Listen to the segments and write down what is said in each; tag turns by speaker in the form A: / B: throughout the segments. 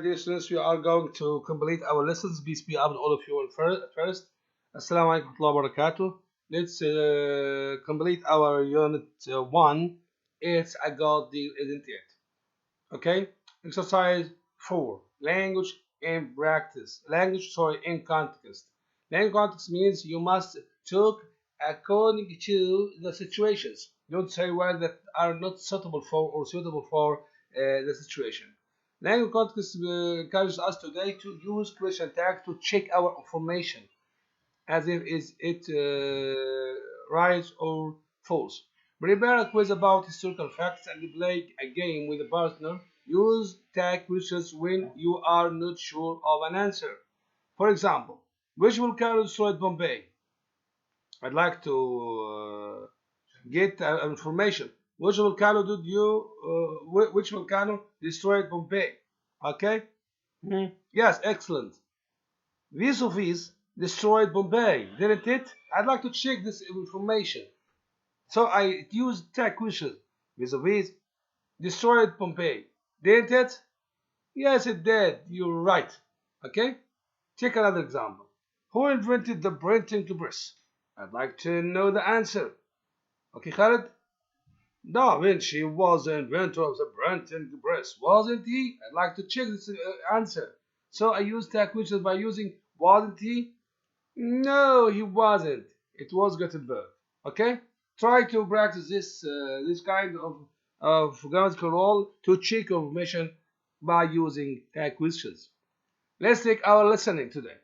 A: Dear students, we are going to complete our lessons. Peace be upon all of you first. Assalamu alaikum wa rahmatullahi wa barakatuh. Let's complete our unit 1. It's a God deal, isn't it? Okay? Exercise 4. Language in practice. In context. Language context means you must talk according to the situations. Don't say words that are not suitable for or suitable for the situation. Language context encourages us today to use question tag to check our information as if is it right or false. Prepare a quiz about historical facts and play a game with a partner. Use tag questions when you are not sure of an answer. For example, which volcano destroyed Bombay? I'd like to get information. Which volcano did you? Which volcano destroyed Bombay? Okay. Yes, excellent. Vesuvius destroyed Bombay, didn't it? I'd like to check this information. So I used tag question. Vesuvius destroyed Bombay, didn't it? Yes, it did. You're right. Okay? Take another example. Who invented the printing press? I'd like to know the answer. Okay, Khaled? Da Vinci was the inventor of the printing press, wasn't he? I'd like to check this answer. So I used tag question by using wasn't he? No, he wasn't. It was Gutenberg. Okay? Try to practice this kind of grammatical role to check information by using tag questions. Let's take our listening today.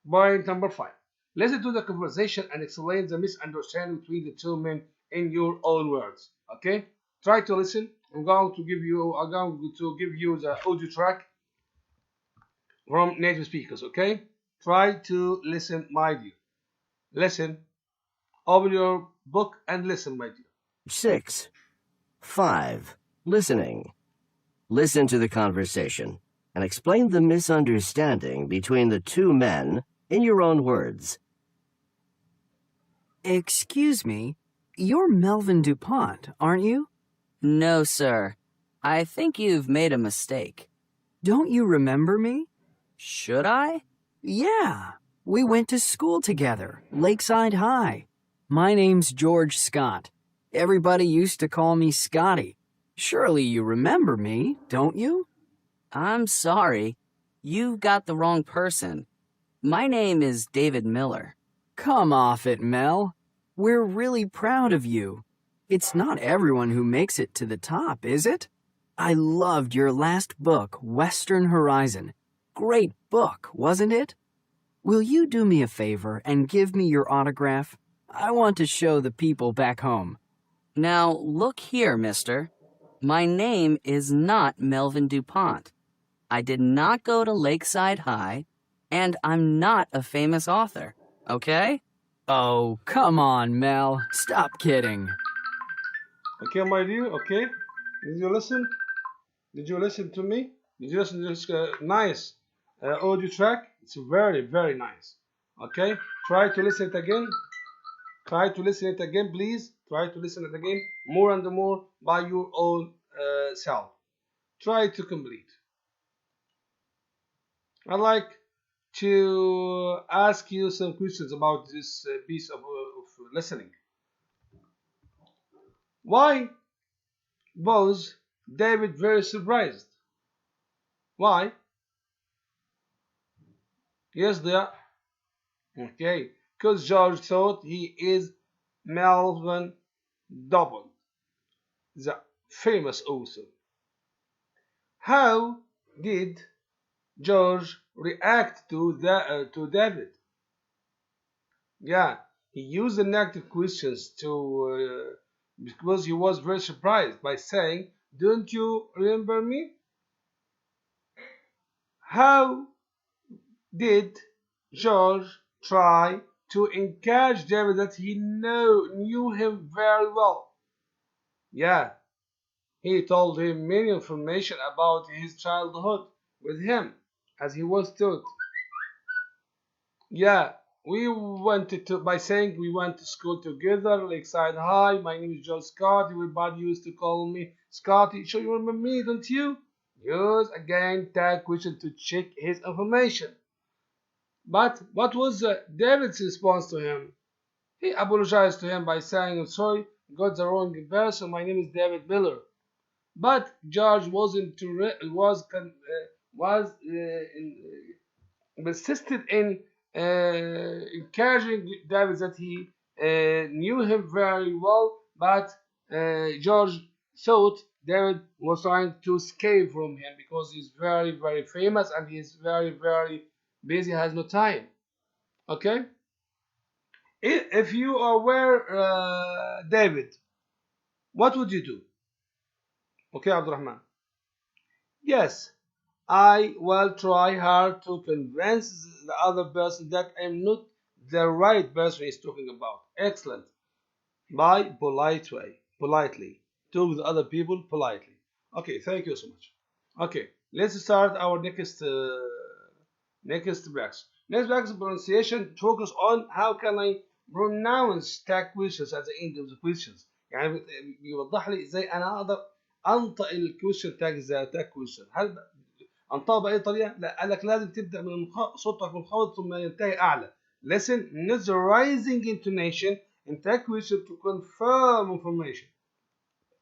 A: Point number 5. Listen to the conversation and explain the misunderstanding between the two men in your own words. Okay? Try to listen. I'm going to give you the audio track from native speakers. Okay? Try to listen, my dear. Listen. Open your book and listen, my dear.
B: 6. 5. Listening. Listen to the conversation and explain the misunderstanding between the two men in your own words.
C: Excuse me, you're Melvin DuPont, aren't you?
D: No, sir. I think you've made a mistake.
C: Don't you remember me?
D: Should I?
C: Yeah, we went to school together, Lakeside High. My name's George Scott. Everybody used to call me Scotty. Surely you remember me, don't you?
D: I'm sorry. You've got the wrong person. My name is David Miller.
C: Come off it, Mel. We're really proud of you. It's not everyone who makes it to the top, is it? I loved your last book, Western Horizon. Great book, wasn't it? Will you do me a favor and give me your autograph? I want to show the people back home.
D: Now, look here, mister. My name is not Melvin DuPont. I did not go to Lakeside High, and I'm not a famous author, okay?
C: Oh, come on, Mel. Stop kidding.
A: Okay, my dear. Okay. Did you listen? Did you listen to me? Did you listen to this nice audio track? It's very, very nice. Okay. Try to listen it again. Try to listen it again, please. Try to listen it again more and more by your own self. Try to complete. I'd like to ask you some questions about this piece of listening. Why was David very surprised? Why? Yes, dear. Okay, because George thought he is Melvin Dobbin, the famous author. How did George react to David? Yeah, he used the negative questions to because he was very surprised by saying, "Don't you remember me?" How did George try to encourage David that he knew him very well? Yeah, he told him many information about his childhood with him, as he was taught. Yeah, we went to by saying we went to school together, Lakeside High. My name is John Scott. Everybody used to call me Scotty. So you remember me, don't you? Use again tag question to check his information. But what was David's response to him? He apologized to him by saying, "I'm sorry, got the wrong person. My name is David Miller." But George wasn't to was persisted in encouraging David that he knew him very well, but George thought David was trying to escape from him because he's very, very famous and he's very, very busy, has no time. Okay? If you were David, what would you do? Okay, Abdurrahman. Yes, I will try hard to convince the other person that I'm not the right person he's talking about. Excellent. By politely. Talk with other people politely. Okay, thank you so much. Okay, let's start our next practice. Next practice pronunciation focus on how can I pronounce tag questions at the end of the questions. يعني بيوضح لي ازاي انا اقدر انطق الكويشن تاج ازاي تاج كويشن. هل انطقها باي طريقه؟ لا، قال لك لازم تبدا من صوتك منخفض ثم ينتهي اعلى. Listen, not the rising intonation in tag question to confirm information.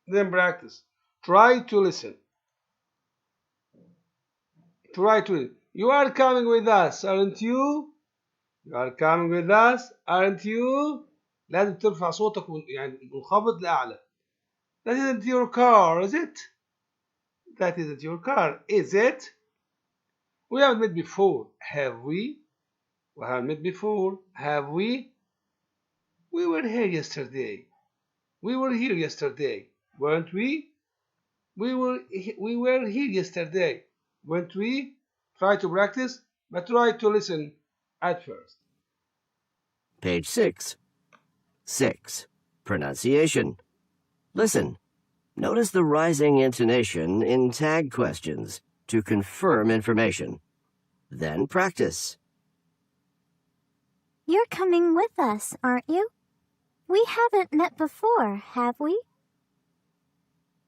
A: Then practice. Try to listen. Try to listen. You are coming with us, aren't you? You are coming with us, aren't you? لازم ترفع صوتك يعني منخفض لأعلى. That isn't your car, is it? That isn't your car, is it? We haven't met before, have we? We haven't met before, have we? We were here yesterday. We were here yesterday, weren't we? We were here yesterday, weren't we? Try to practice, but try to listen at first.
B: Page 6. 6. Pronunciation. Listen. Notice the rising intonation in tag questions to confirm information. Then practice.
E: You're coming with us, aren't you? We haven't met before, have we?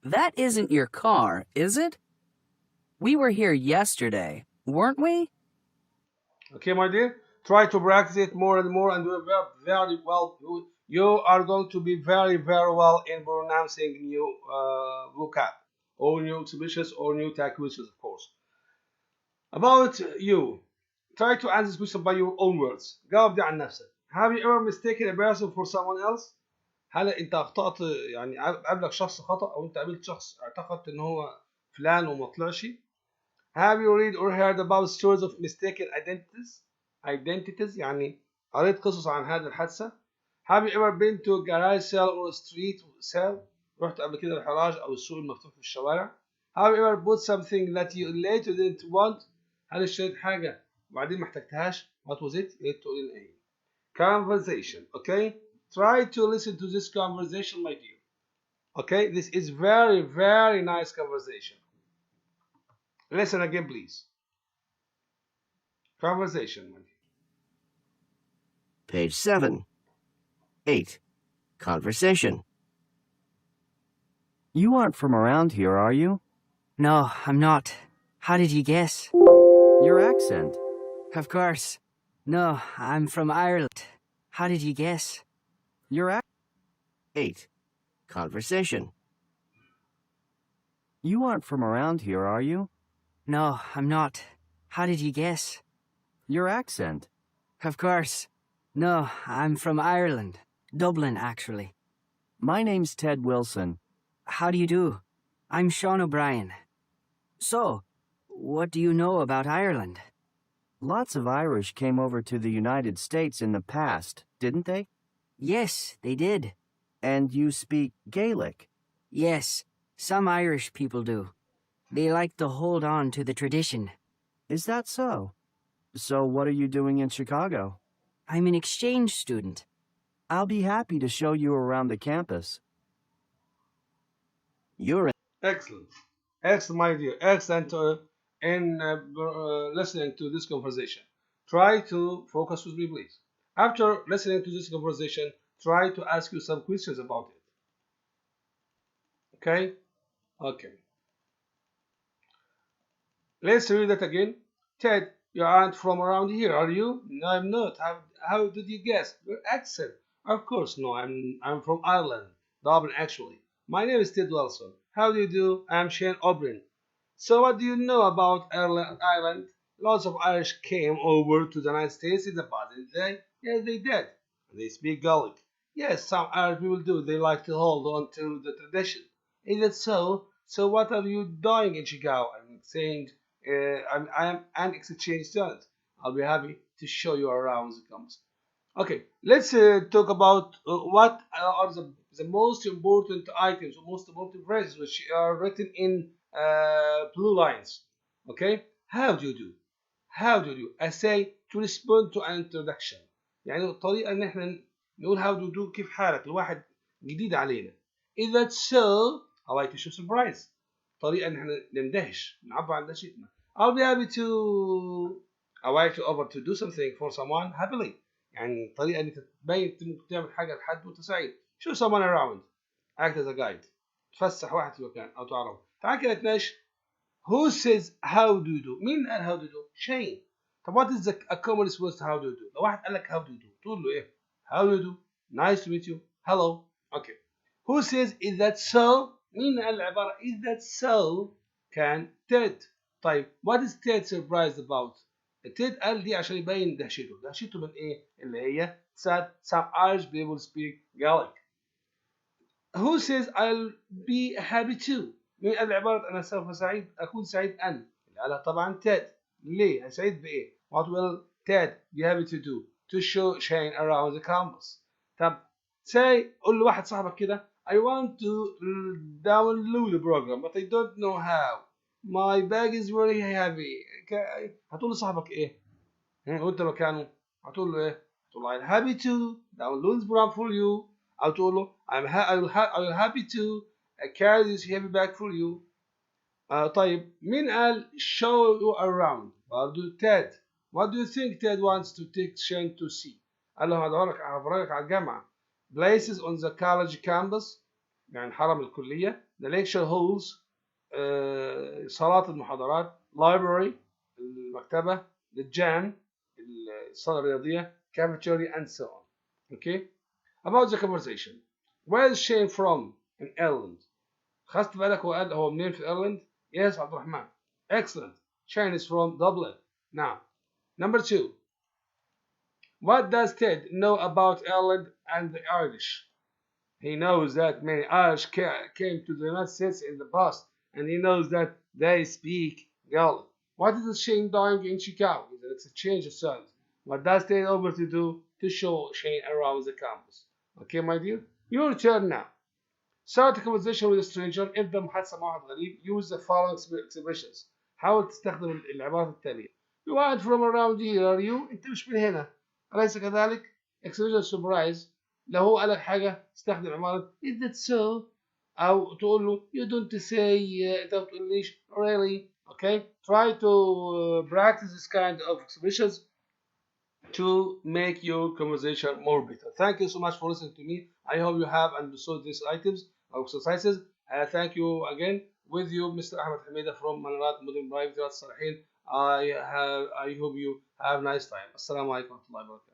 D: That isn't your car, is it? We were here yesterday, weren't we?
A: Okay, my dear, try to practice it more and more and do it very well. You are going to be very, very well in pronouncing new vocab or new expressions or new tag questions, of course. About you, try to answer this question by your own words. جاوب دي عن نفسك. Have you ever mistaken a person for someone else? هل انت اخطأت يعني قابلك شخص خطأ او انت قابلت شخص اعتقدت ان هو فلان وما طلعش؟ Have you read or heard about stories of mistaken identities يعني قريت قصص عن هذه الحادثة؟ Have you ever been to a garage sale or a street sale؟ رحت قبل كده الحراج أو السوق المفتوح في الشوارع؟ Have you ever bought something that you later didn't want؟ هل اشتريت حاجة وبعدين ما احتجتهاش؟ What was it؟ يا ريت تقولي إيه؟ Conversation, okay? Try to listen to this conversation, my dear. Okay, this is very, very nice conversation. Listen again, please. Conversation, my dear.
B: Page 7. 8. Conversation.
C: You aren't from around here, are you? No, I'm not. How did you guess? Your accent. Of course. No, I'm from Ireland. How did you guess? Your accent.
B: 8. Conversation.
C: You aren't from around here, are you? No, I'm not. How did you guess? Your accent. Of course. No, I'm from Ireland. Dublin, actually. My name's Ted Wilson. How do you do? I'm Sean O'Brien. So, what do you know about Ireland? Lots of Irish came over to the United States in the past, didn't they? Yes, they did. And you speak Gaelic? Yes, some Irish people do. They like to hold on to the tradition. Is that so? So what are you doing in Chicago? I'm an exchange student. I'll be happy to show you around the campus.
B: You're
A: Excellent. Excellent, my dear. Excellent in listening to this conversation. Try to focus with me, please. After listening to this conversation, try to ask you some questions about it. Okay? Okay. Let's read that again. Ted, you aren't from around here, are you? No, I'm not. How did you guess? Your accent. Of course, no. I'm from Ireland, Dublin, actually. My name is Ted Wilson. How do you do? I'm Shane O'Brien. So, what do you know about Ireland? Lots of Irish came over to the United States in the past, didn't they? Yes, they did. They speak Gaelic. Yes, some Irish people do. They like to hold on to the tradition. Is that so? So, what are you doing in Chicago? I'm saying I am an exchange student. I'll be happy to show you around the campus. Okay, let's talk about what are the most important items, or most important phrases which are written in blue lines. Okay, how do you do? How do you do? I say to respond to an introduction. يعني الطريقة إن إحنا نقول how do you do كيف حالك لواحد جديد علينا. Is that so? I like to show surprise. طريقة إن إحنا نندهش نعبر عن دهشتنا. I'll be happy to I like to offer to do something for someone happily. يعني طريقة إن تبين أنت ممكن تعمل حاجة لحد وأنت سعيد. Show someone around. Act as a guide. تفسح واحد في مكان أو تعرف. تعال كده نتناقش. Who says how do you do؟ مين قال how do you do؟ Shane. طب what is a common response to how do you do؟ لو واحد قال لك how do you do تقول له إيه؟ How do you do؟ Nice to meet you. Hello. Okay. Who says is that so؟ مين قال العبارة is that so؟ كان Ted. طيب what is Ted surprised about؟ Ted قال دي عشان يبين دهشته من إيه؟ اللي هي said some Irish people speak Gaelic. Who says I'll be happy too؟ مين قال عبارة أنا سوف أكون سعيد أن؟ اللي قالها طبعا Ted. ليه؟ سعيد بإيه؟ What will Ted be happy to do? To show Shane around the campus. طب قول لواحد صاحبك كده I want to download the program but I don't know how. My bag is very heavy. هتقول لصاحبك إيه؟ وأنت مكانه هتقول له إيه؟ هتقول له I'm happy to download the program for you. أو تقول له I'm happy to carry this heavy bag for you. طيب مين قال show you around؟ برضه Ted. What do you think Ted wants to take Shane to see؟ قال له هفرجك على الجامعة. Places on the college campus يعني حرم الكلية. The lecture halls صالات المحاضرات. Library المكتبة. The gym الصالة الرياضية. Cafeteria and so on. Okay. About the conversation. Where is Shane from in Ireland؟ خدت بالك هو منين في Ireland؟ Yes, عبد الرحمن. Excellent. Shane is from Dublin. Now, number 2. What does Ted know about Ireland and the Irish? He knows that many Irish came to the United States in the past, and he knows that they speak Gaelic. What is Shane doing in Chicago? It's a change of students. What does Ted over to do to show Shane around the campus? Okay, my dear? Your turn now. Start a conversation with a stranger. ابدأ محادثة مع واحد غريب. Use the following expressions. حاول تستخدم العبارات التالية. You aren't from around here, are you? أنت مش من هنا. أليس كذلك؟ Expression surprise. لو هو قالك حاجة استخدم عبارة Is that so؟ أو تقول له You don't say أنت ما بتقوليش really. Okay? Try to practice this kind of expressions to make your conversation more better. Thank you so much for listening to me. I hope you have understood these items or exercises. Thank you again. With you, Mr. Ahmed Hamida from Manarat Modern Private Salahin. I hope you have a nice time. Assalamu alaikum wa rahmatullahi wa barakatuh.